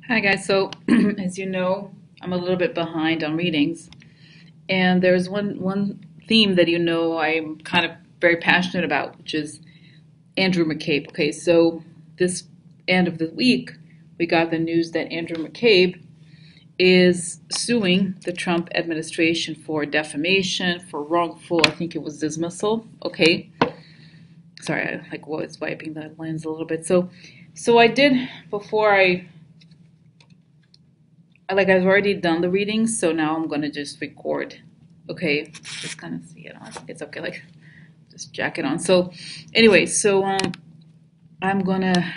Hi guys, so as you know, I'm a little bit behind on readings, and there's one theme that I'm kind of very passionate about, which is Andrew McCabe. Okay, so this end of the week, we got the news that Andrew McCabe is suing the Trump administration for defamation, for wrongful, I think it was dismissal. Okay, sorry, I was wiping the lens a little bit. So I did before I've already done the readings, so now I'm gonna just record. Okay, just kind of see it on. It's okay, just jack it on. So anyway, I'm gonna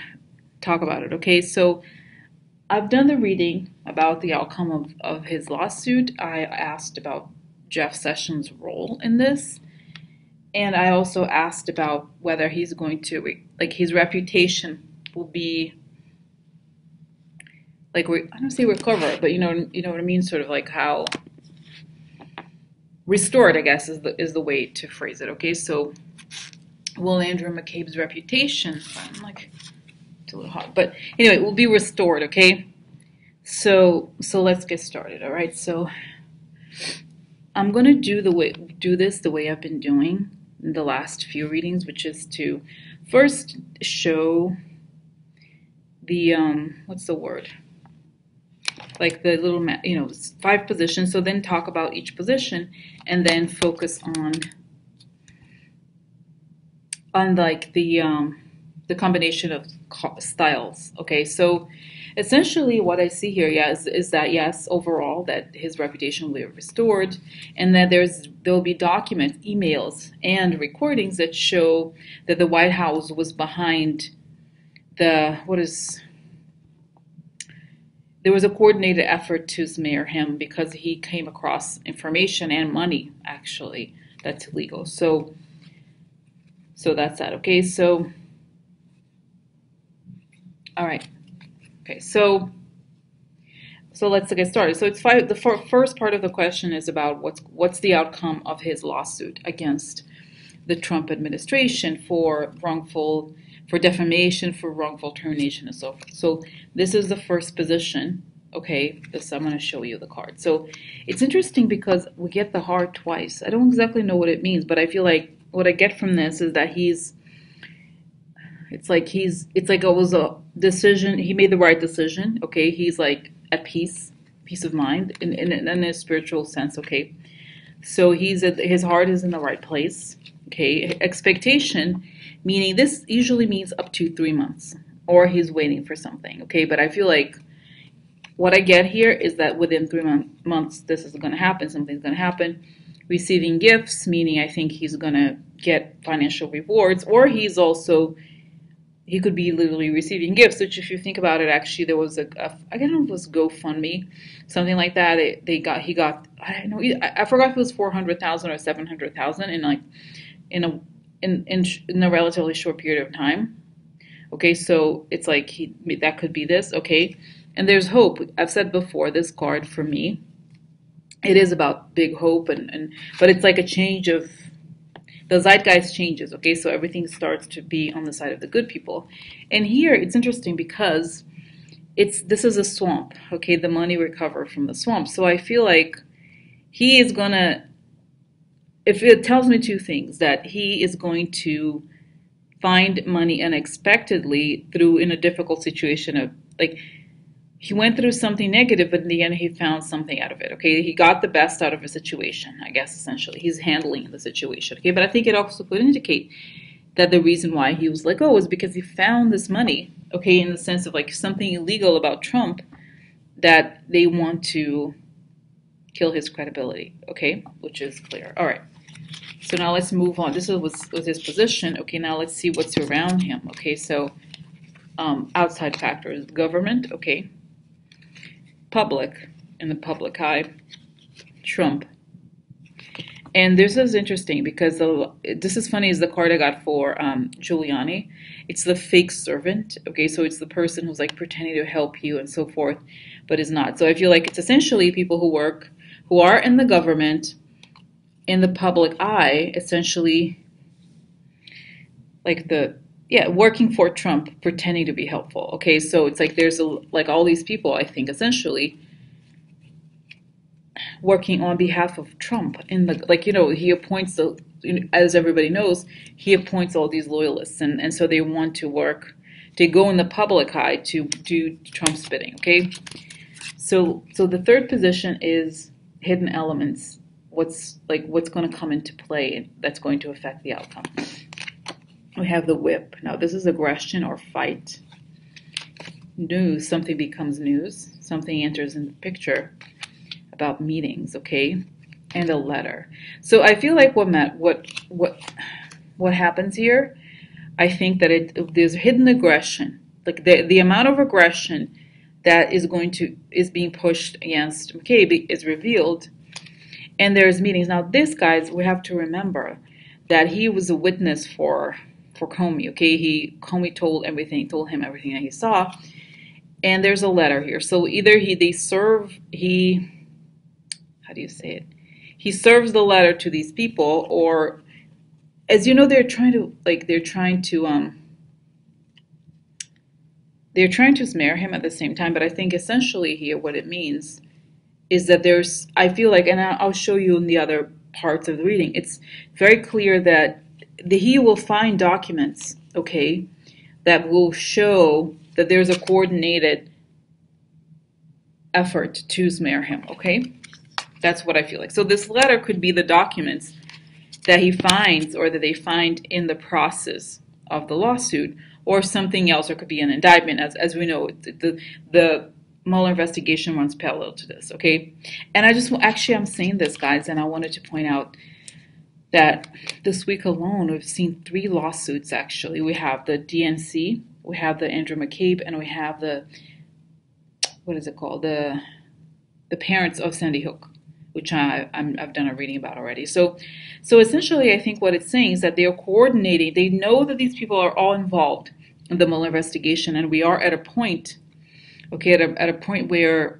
talk about it. Okay, so I've done the reading about the outcome of his lawsuit. I asked about Jeff Sessions' role in this, and I also asked about whether he's going to his reputation will be I don't say recover, but you know what I mean, sort of like how restored, I guess, is the way to phrase it. Okay, so will Andrew McCabe's reputation? It's a little hot, but anyway, it will be restored. Okay, so let's get started. All right, so I'm gonna do this the way I've been doing in the last few readings, which is to first show the what's the word? Like the little, 5 positions. So then talk about each position, and then focus on like the combination of styles. Okay, so essentially what I see here, yes, is that yes, overall that his reputation will be restored, and that there'll be documents, emails, and recordings that show that the White House was behind there was a coordinated effort to smear him because he came across information and money actually that's illegal. So that's that. Okay, so all right. Okay, so let's get started. So it's five. The first part of the question is about what's the outcome of his lawsuit against the Trump administration for defamation, for wrongful termination, and so forth. So this is the first position. Okay, I'm going to show you the card. So it's interesting because we get the heart twice. I don't exactly know what it means, but I feel like what I get from this is that it's like it was a decision. He made the right decision. Okay, he's like at peace of mind in a spiritual sense. Okay, so his heart is in the right place. Okay, expectation, meaning this usually means up to 3 months, or he's waiting for something. Okay, but I feel like what I get here is that within 3 months, this is going to happen. Something's going to happen. Receiving gifts, meaning I think he's going to get financial rewards, or he could be literally receiving gifts, which if you think about it, actually there was I don't know if it was GoFundMe, something like that. He got, I don't know, I forgot if it was 400,000 or 700,000 in a relatively short period of time. Okay, so it's like that could be this. Okay, and there's hope. I've said before, this card for me, it is about big hope, but it's like a change of the zeitgeist changes. Okay, so everything starts to be on the side of the good people, and here it's interesting because this is a swamp. Okay, the money recovered from the swamp. So I feel like he is gonna. If it tells me two things, that he is going to find money unexpectedly in a difficult situation of like he went through something negative, but in the end he found something out of it. Okay, he got the best out of a situation, I guess. Essentially he's handling the situation. Okay, but I think it also could indicate that the reason why he was let go was because he found this money. Okay, in the sense of like something illegal about Trump, that they want to kill his credibility. Okay, which is clear. All right, so now let's move on. This was his position. Okay, now let's see what's around him. Okay, so outside factors, government. Okay, public, in the public eye, Trump. And this is interesting because this is funny, is the card I got for Giuliani. It's the fake servant. Okay, so it's the person who's like pretending to help you and so forth, but is not. So I feel like it's essentially people who are in the government, in the public eye, essentially like yeah, working for Trump, pretending to be helpful. Okay, so it's like there's like all these people, I think, essentially working on behalf of Trump. In the like, he appoints the, as everybody knows, he appoints all these loyalists, and so they want to work, to go in the public eye to do Trump's bidding. Okay, so the third position is hidden elements. What's going to come into play that's going to affect the outcome. We have the whip. Now this is aggression or fight. News, something becomes news. Something enters in the picture about meetings, okay? And a letter. So I feel like what happens here, I think that there's hidden aggression. Like the amount of aggression that is being pushed against McCabe is revealed, and there's meetings. Now this, guys, we have to remember that he was a witness for Comey, okay? Comey told him everything that he saw. And there's a letter here. So either how do you say it? He serves the letter to these people, or, as you know, they're trying to smear him at the same time. But I think essentially here what it means is that I feel like, and I'll show you in the other parts of the reading, it's very clear that he will find documents, okay, that will show that there's a coordinated effort to smear him, okay? That's what I feel like. So this letter could be the documents that he finds, or that they find in the process of the lawsuit, or something else, or it could be an indictment. As we know, the Mueller investigation runs parallel to this, okay? And I'm saying this, guys, and I wanted to point out that this week alone, we've seen 3 lawsuits, actually. We have the DNC, we have the Andrew McCabe, and we have what is it called? The parents of Sandy Hook, which I've done a reading about already. So essentially, I think what it's saying is that they are coordinating. They know that these people are all involved in the Mueller investigation, and we are at a point, okay, at a point where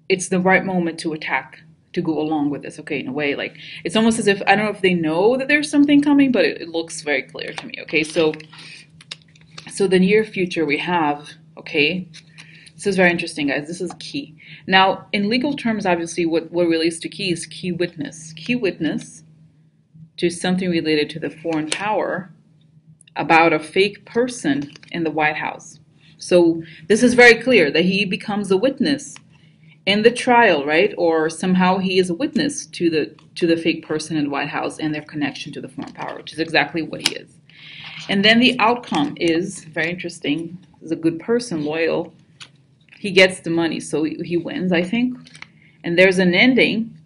it's the right moment to attack, to go along with this, okay, in a way. Like, it's almost as if, I don't know if they know that there's something coming, but it looks very clear to me, okay? So the near future we have, okay, this is very interesting, guys. This is key. Now, in legal terms, obviously, what relates to key is key witness. Key witness to something related to the foreign power about a fake person in the White House. So this is very clear that he becomes a witness in the trial, right? Or somehow he is a witness to the fake person in the White House and their connection to the foreign power, which is exactly what he is. And then the outcome is very interesting. He's a good person, loyal. He gets the money, so he wins, I think. And there's an ending.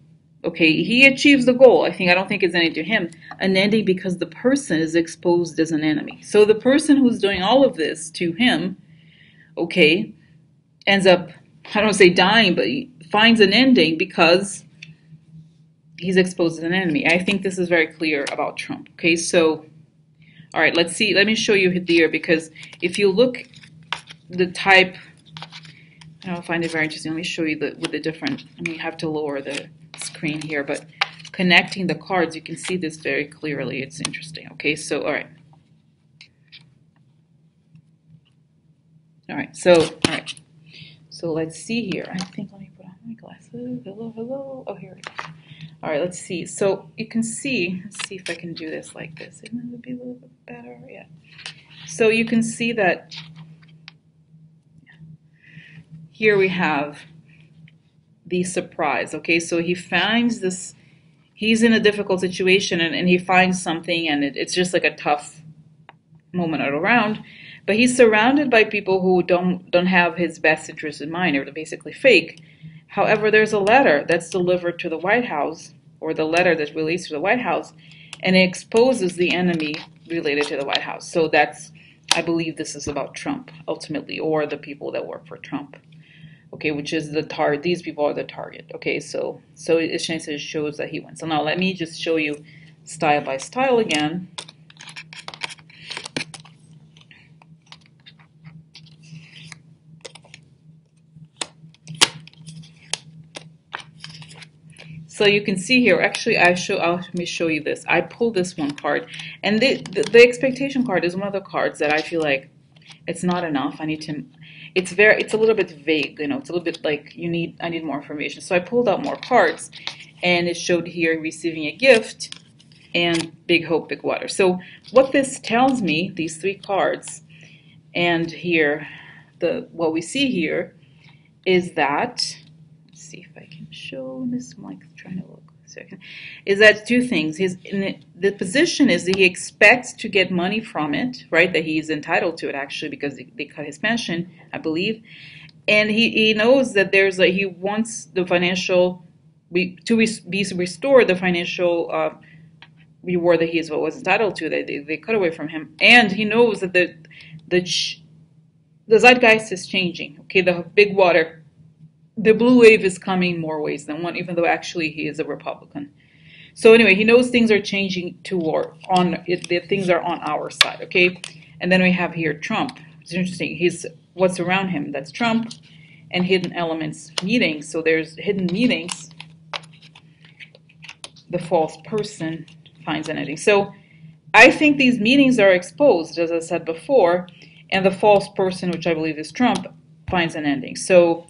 Okay, he achieves the goal. I don't think it's ending to him. An ending because the person is exposed as an enemy. So the person who's doing all of this to him, okay, ends up, I don't want to say dying, but he finds an ending because he's exposed as an enemy. I think this is very clear about Trump. Okay, so, all right, let's see. Let me show you here, because if you look the type, I find it very interesting. Let me show you with the different, you have to lower the screen here, but connecting the cards, you can see this very clearly. It's interesting. Okay, so, all right. All right, so let's see here. I think, let me put on my glasses. Hello. Oh, here we go. All right, let's see. So you can see, let's see if I can do this like this. It would be a little bit better, yeah. So you can see that here we have the surprise, okay? So he finds this, he's in a difficult situation, and he finds something, and it's just like a tough moment all around. But he's surrounded by people who don't have his best interests in mind, or they're basically fake. However, there's a letter that's delivered to the White House, or the letter that's released to the White House, and it exposes the enemy related to the White House. So I believe this is about Trump, ultimately, or the people that work for Trump. Okay, which is the target. These people are the target. Okay, so it shows that he wins. So now let me just show you style by style again. So you can see here, actually, let me show you this. I pulled this one card, and the expectation card is one of the cards that I feel like it's not enough. I need to, it's a little bit vague, you know, it's a little bit like I need more information. So I pulled out more cards, and it showed here receiving a gift and big hope, big water. So what this tells me, these three cards, and here, what we see here is that, let's see if I can show this. I'm like trying to look a second. Is that two things? The position is that he expects to get money from it, right? That he's entitled to it actually because they cut his pension, I believe. And he knows that he wants the financial, be restored the financial reward that he was entitled to, that they cut away from him. And he knows that the zeitgeist is changing. Okay, the big water, the blue wave is coming more ways than one, even though actually he is a Republican. So anyway, he knows things are changing things are on our side. Okay, and then we have here Trump. It's interesting. What's around him. That's Trump and hidden elements meetings. So there's hidden meetings. The false person finds an ending. So I think these meetings are exposed, as I said before, and the false person, which I believe is Trump, finds an ending. So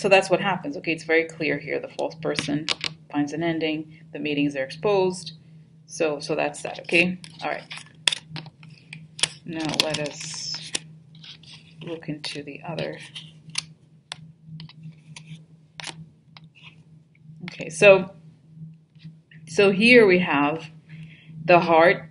that's what happens. Okay, it's very clear here. The false person finds an ending. The meetings are exposed. So that's that. Okay. All right. Now let us look into the other. Okay. So here we have the heart.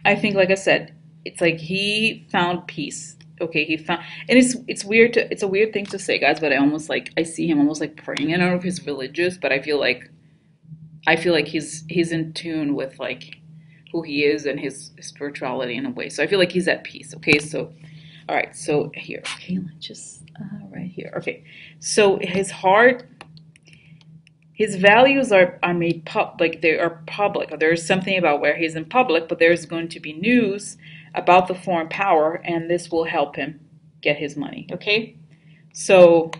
I think, like I said, it's like he found peace. Okay, he found, and it's weird it's a weird thing to say, guys, but I see him almost like praying. I don't know if he's religious, but I feel like he's in tune with like who he is and his spirituality in a way. So I feel like he's at peace. Okay, so all right, so here, okay, let's just right here. Okay, so his heart, his values are made like they are public. There's something about where he's in public, but there's going to be news about the foreign power, and this will help him get his money. Okay, so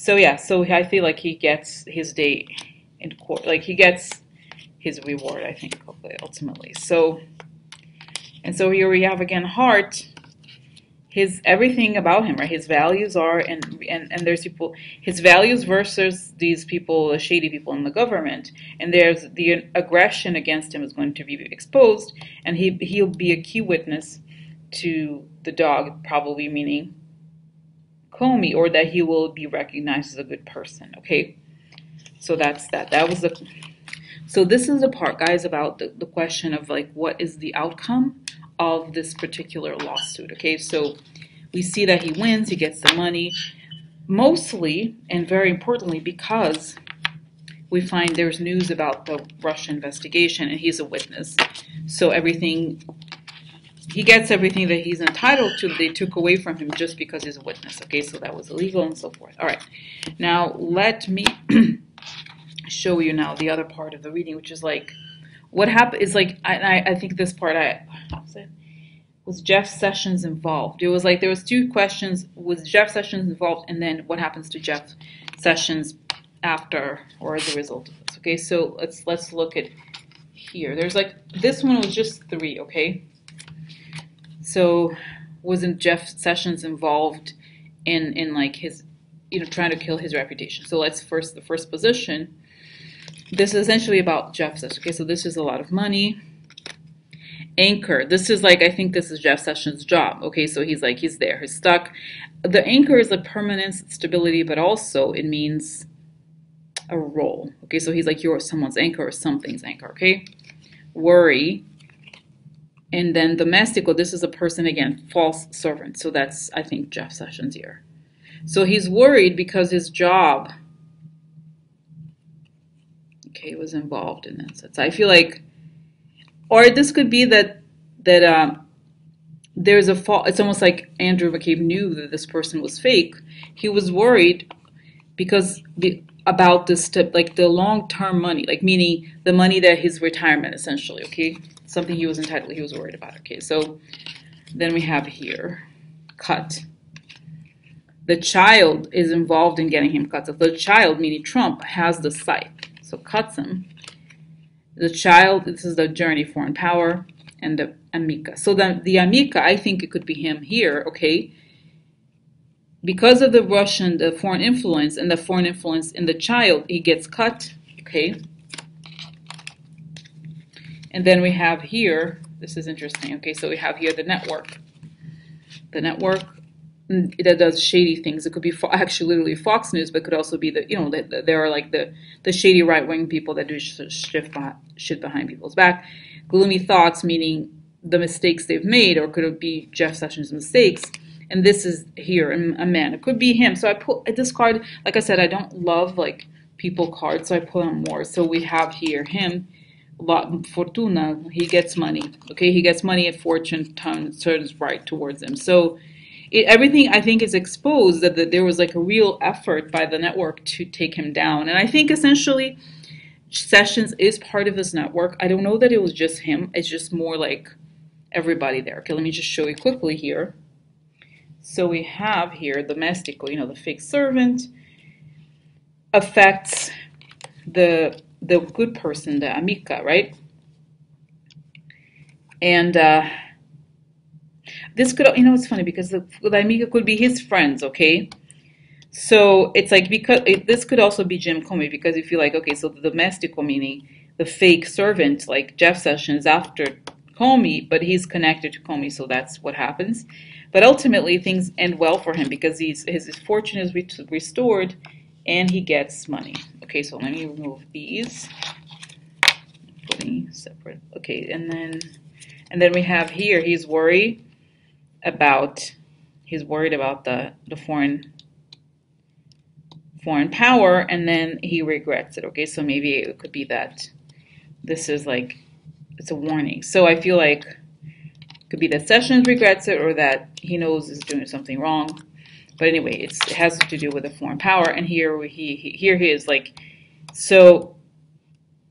yeah, so I feel like he gets his day in court, like he gets his reward, I think, ultimately. So here we have again heart. His everything about him, right? His values are, and there's people, his values versus these people, the shady people in the government, and there's the aggression against him is going to be exposed, and he'll be a key witness to the dog, probably meaning Comey, or that he will be recognized as a good person. Okay, so that's that. So this is the part, guys, about the question of like what is the outcome of this particular lawsuit. Okay, so we see that he wins, he gets the money, mostly and very importantly because we find there's news about the Russia investigation and he's a witness. So he gets everything that he's entitled to, they took away from him just because he's a witness. Okay, so that was illegal and so forth. All right, now let me show you now the other part of the reading, which is like what happened is like I think this part was Jeff Sessions involved. It was like there was two questions: was Jeff Sessions involved, and then what happens to Jeff Sessions after or as a result of this? Okay, so let's look at here. There's like this one was just 3. Okay, so wasn't Jeff Sessions involved in like his trying to kill his reputation? So let's the first position. This is essentially about Jeff Sessions. Okay, so this is a lot of money. Anchor. This is like, I think this is Jeff Sessions' job. Okay, so he's there. He's stuck. The anchor is a permanence, stability, but also it means a role. Okay, so he's like you're someone's anchor or something's anchor. Okay, worry. And then domestico. This is a person, again, false servant. So that's, I think, Jeff Sessions here. So he's worried because his job, okay, was involved in that sense. I feel like, or this could be that there's a fault. It's almost like Andrew McCabe knew that this person was fake. He was worried because about this, like the long-term money, like meaning the money that his retirement essentially. Okay, something he was entitled. He was worried about. Okay, so then we have here cut. the child is involved in getting him cut. So the child, meaning Trump, has the site. So cuts him. The child, this is the journey, foreign power, and the amica. So the amica, I think it could be him here, okay? Because of the Russian, the foreign influence, and the foreign influence in the child, he gets cut, okay? And then we have here, this is interesting, okay? So we have here the network. The network that does shady things. It could be actually literally Fox News, but it could also be there are like the shady right-wing people that do shit behind people's back. Gloomy thoughts, meaning the mistakes they've made, or could it be Jeff Sessions' mistakes? And this is here, a man. It could be him. So I put this card, like I said, I don't love like people cards, so I put on more. So we have here him, Fortuna, he gets money. Okay, he gets money and fortune turns right towards him. So everything I think is exposed that there was like a real effort by the network to take him down. And I think essentially Sessions is part of this network. I don't know that it was just him. It's just more like everybody there. Okay, let me just show you quickly here. So we have here domestico, the fake servant affects the good person, the amica, right? And this could, it's funny because the amica could be his friends, okay? So it's like, because this could also be Jim Comey, because if you like, okay, so the domestico, meaning the fake servant, like Jeff Sessions after Comey, but he's connected to Comey, so that's what happens. But ultimately, things end well for him because his fortune is restored, and he gets money. Okay, so let me remove these. Putting separate. Okay, and then we have here he's worried about the foreign power, and then he regrets it. Okay, so maybe it could be that this is like, it's a warning. So I feel like it could be that Sessions regrets it, or that he knows is doing something wrong. But anyway, it has to do with a foreign power. And here he is like, so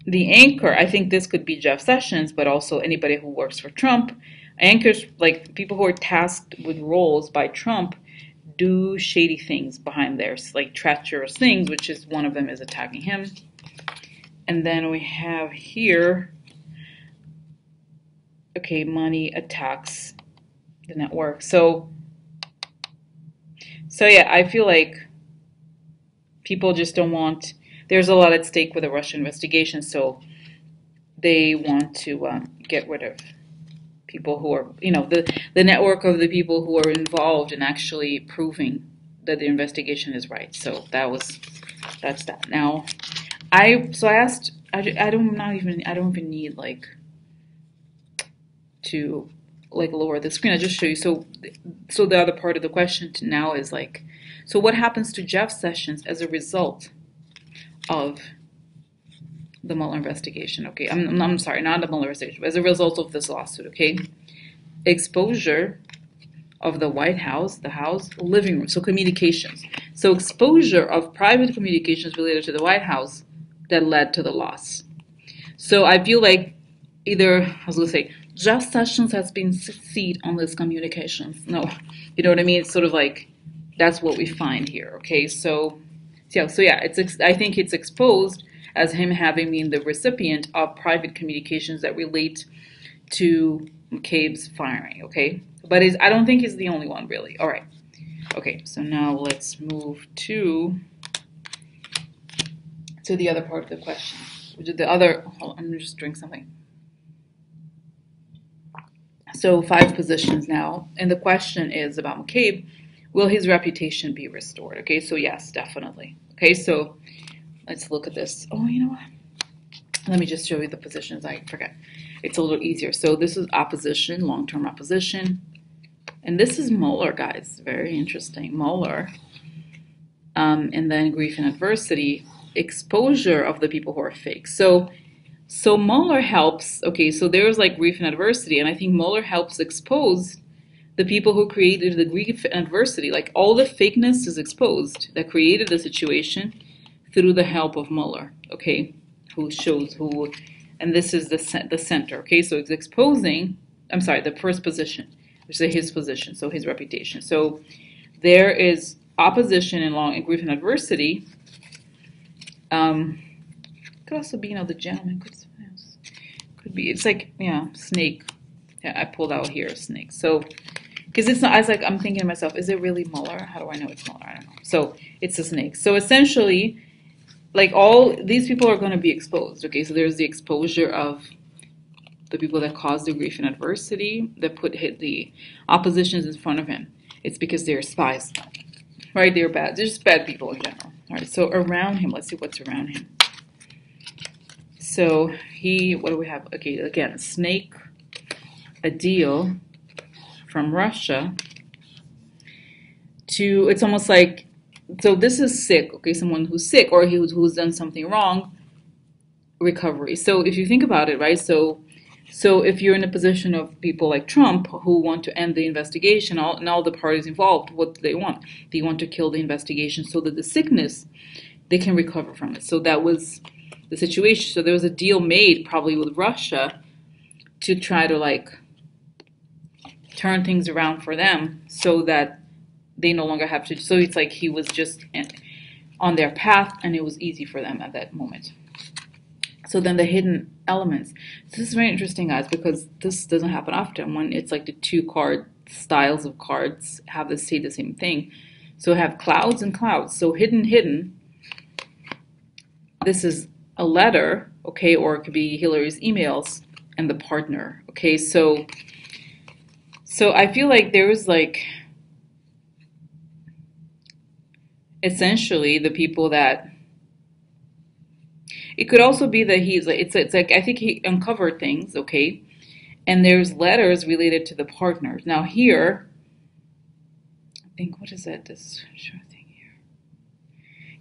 the anchor, I think this could be Jeff Sessions, but also anybody who works for Trump. Anchors, like people who are tasked with roles by Trump, do shady things behind theirs, like treacherous things, which is one of them is attacking him. And then we have here, okay, money attacks the network. So yeah, I feel like people just don't want, there's a lot at stake with the Russian investigation, so they want to get rid of people who are, the network of the people who are involved in actually proving that the investigation is right. So that's that. Now, I asked, I don't even need like to like lower the screen. I just show you. So the other part of the question now is like, so what happens to Jeff Sessions as a result of the Mueller investigation? Okay, I'm sorry, not the Mueller investigation, but as a result of this lawsuit. Okay, exposure of the White House, the House living room, so communications. So exposure of private communications related to the White House that led to the loss. So I feel like either, I was going to say, Jeff Sessions has been succeed on these communications. No, you know what I mean? It's sort of like, that's what we find here, okay? So yeah, I think it's exposed as him having been the recipient of private communications that relate to McCabe's firing, okay? But I don't think he's the only one, really. All right. Okay, so now let's move to the other part of the question. Hold on, I'm just doing something. So 5 positions now, and the question is about McCabe. Will his reputation be restored? Okay, so yes, definitely. Okay, so let's look at this. Oh, you know what? Let me just show you the positions. I forget. It's a little easier. So this is opposition, long-term opposition. And this is Mueller, guys. Very interesting. Mueller. And then grief and adversity, exposure of the people who are fake. So Mueller helps, okay, so there's like grief and adversity, and I think Mueller helps expose the people who created the grief and adversity. Like all the fakeness is exposed that created the situation through the help of Mueller, okay, and this is the center, okay, so it's exposing, the first position, which is his position, so his reputation. So there is opposition and long and grief and adversity. Could also be, the gentleman. Could be. It's like, yeah, snake. Yeah, I pulled out here, snake. So, because it's not, I'm thinking to myself, is it really Mueller? How do I know it's Mueller? I don't know. So it's a snake. So essentially, like, all these people are going to be exposed. Okay, so there's the exposure of the people that caused the grief and adversity, that hit the oppositions in front of him. It's because they're spies, right? They're bad. They're just bad people in general. All right, so around him, let's see what's around him. So what do we have? Okay, again, a snake, a deal from Russia to, it's almost like, so this is sick, okay, someone who's sick or who's done something wrong, recovery. So if you think about it, right, so if you're in a position of people like Trump who want to end the investigation, and all the parties involved, what do they want? They want to kill the investigation so that the sickness, they can recover from it. So that was the situation. So there was a deal made probably with Russia to try to like turn things around for them so that they no longer have to. So it's like he was just on their path and it was easy for them at that moment. So then the hidden elements. So this is very interesting, guys, because this doesn't happen often when it's like the two card styles of cards say the same thing. So I have clouds and clouds. So hidden. This is a letter, okay, or it could be Hillary's emails and the partner, okay. So I feel like there was like essentially the people that. It could also be that he's like, it's like, I think he uncovered things, okay? And there's letters related to the partners. Now here, I think, what is that? This sure thing here.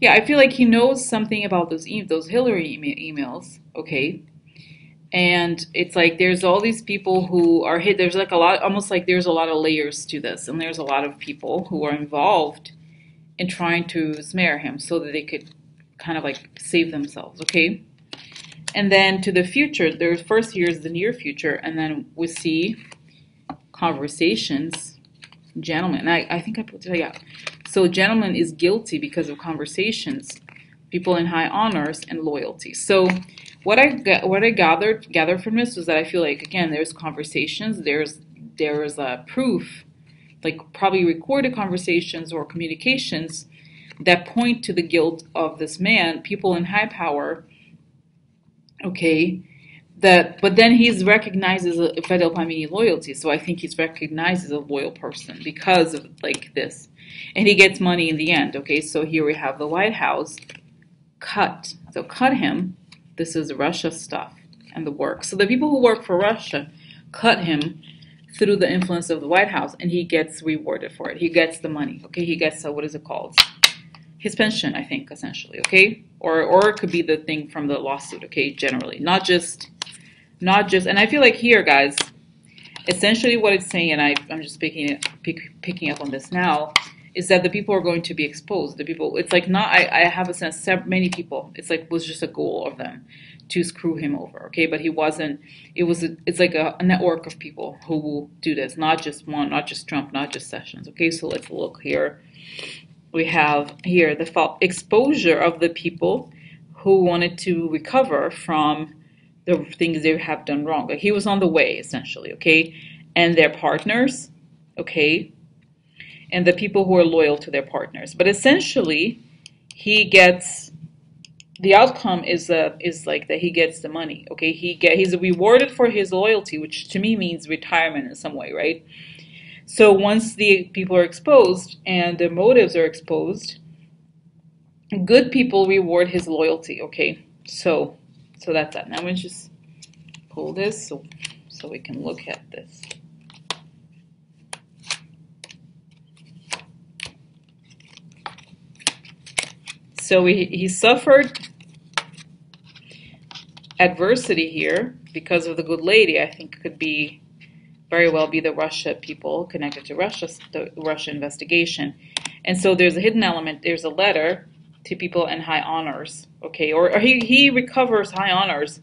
Yeah, I feel like he knows something about those Hillary emails, okay? And it's like there's all these people who are hit. There's like a lot, almost like there's a lot of layers to this. And there's a lot of people who are involved in trying to smear him so that they could kind of like save themselves, okay? And then to the future, there's first here's the near future, and then we see conversations, gentleman. I think I put it, yeah. So gentleman is guilty because of conversations, people in high honors and loyalty. So what I gathered from this was that I feel like, again, there's conversations, there's proof, like probably recorded conversations or communications that point to the guilt of this man, people in high power, okay, but then he's recognized as a Fidel Palmini loyalty, so I think he's recognized as a loyal person because of like this. And he gets money in the end, okay, so here we have the White House cut. So cut him, this is Russia stuff and the work. So the people who work for Russia cut him through the influence of the White House, and he gets rewarded for it. He gets the money, okay, he gets, what is it called? His pension, I think, essentially, okay? Or it could be the thing from the lawsuit, okay, generally. Not just, and I feel like here, guys, essentially what it's saying, and I'm just picking up on this now, is that the people are going to be exposed. The people, it's like not, I have a sense, many people, it's like, was just a goal of them to screw him over, okay? But he wasn't, it's like a network of people who will do this, not just one, not just Trump, not just Sessions, okay? So let's look here. We have here the exposure of the people who wanted to recover from the things they have done wrong. Like he was on the way, essentially, okay? And their partners, okay? And the people who are loyal to their partners. But essentially, he gets, the outcome is like that he gets the money, okay? He's rewarded for his loyalty, which to me means retirement in some way, right? So once the people are exposed and the motives are exposed, good people reward his loyalty, okay? So that's that. Now I'm going to just pull this so we can look at this. So he suffered adversity here because of the good lady. I think could be very well be the Russia people connected to the Russia investigation. And so there's a hidden element. There's a letter to people in high honors, okay? Or he recovers high honors,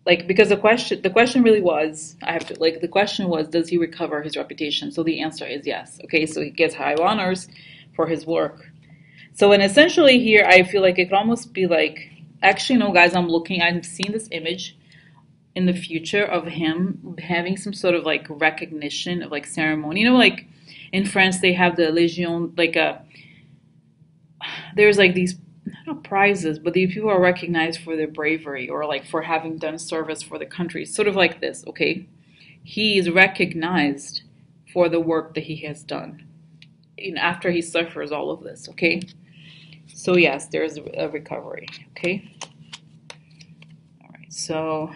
like because the question really was, the question was, does he recover his reputation? So the answer is yes, okay? So he gets high honors for his work. So, and essentially here, I feel like it could almost be like, actually, no, guys, I'm seeing this image in the future of him having some sort of like recognition of like ceremony. You know, like in France, they have the Légion, like there's like these, not prizes, but these people are recognized for their bravery or like for having done service for the country. Sort of like this, okay? He is recognized for the work that he has done after he suffers all of this, okay? So yes, there's a recovery, okay? All right, so,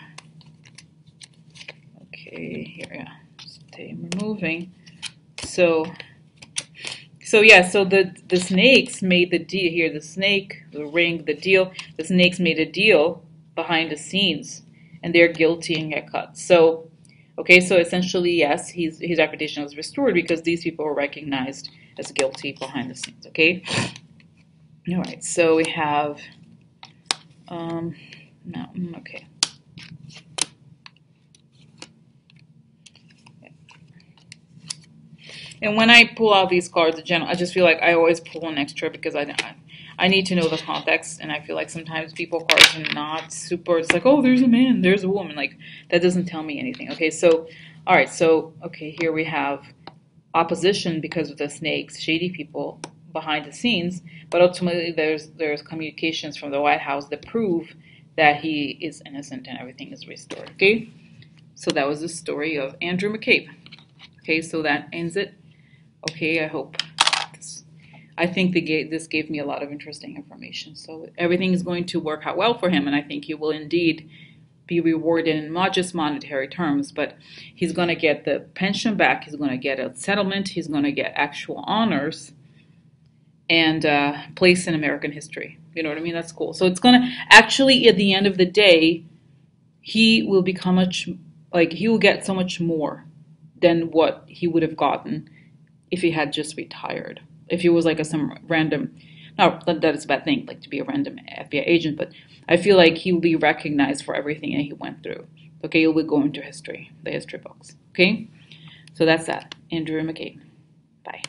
okay, here, yeah, stay removing. So yeah, so the snakes made the deal here. The snake, the ring, the deal. The snakes made a deal behind the scenes, and they're guilty and get cut. So, okay, so essentially, yes, his reputation was restored because these people were recognized as guilty behind the scenes. Okay. All right. So we have, no, okay. And when I pull out these cards in general, I just feel like I always pull an extra because I need to know the context, and I feel like sometimes people cards are not super. It's like, oh, there's a man, there's a woman, like that doesn't tell me anything. Okay, so all right, so okay, here we have opposition because of the snakes, shady people behind the scenes, but ultimately there's communications from the White House that prove that he is innocent and everything is restored. Okay, so that was the story of Andrew McCabe. Okay, so that ends it. Okay, I hope this, I think this gave me a lot of interesting information. So everything is going to work out well for him, and I think he will indeed be rewarded in not just monetary terms, but he's going to get the pension back, he's going to get a settlement, he's going to get actual honors, and place in American history. You know what I mean? That's cool. So it's going to actually, at the end of the day, he will become he will get so much more than what he would have gotten if he had just retired. If he was like some random, not that is a bad thing, like to be a random FBI agent, but I feel like he will be recognized for everything that he went through. Okay, he will go into history, the history books. Okay, so that's that. Andrew McCabe. Bye.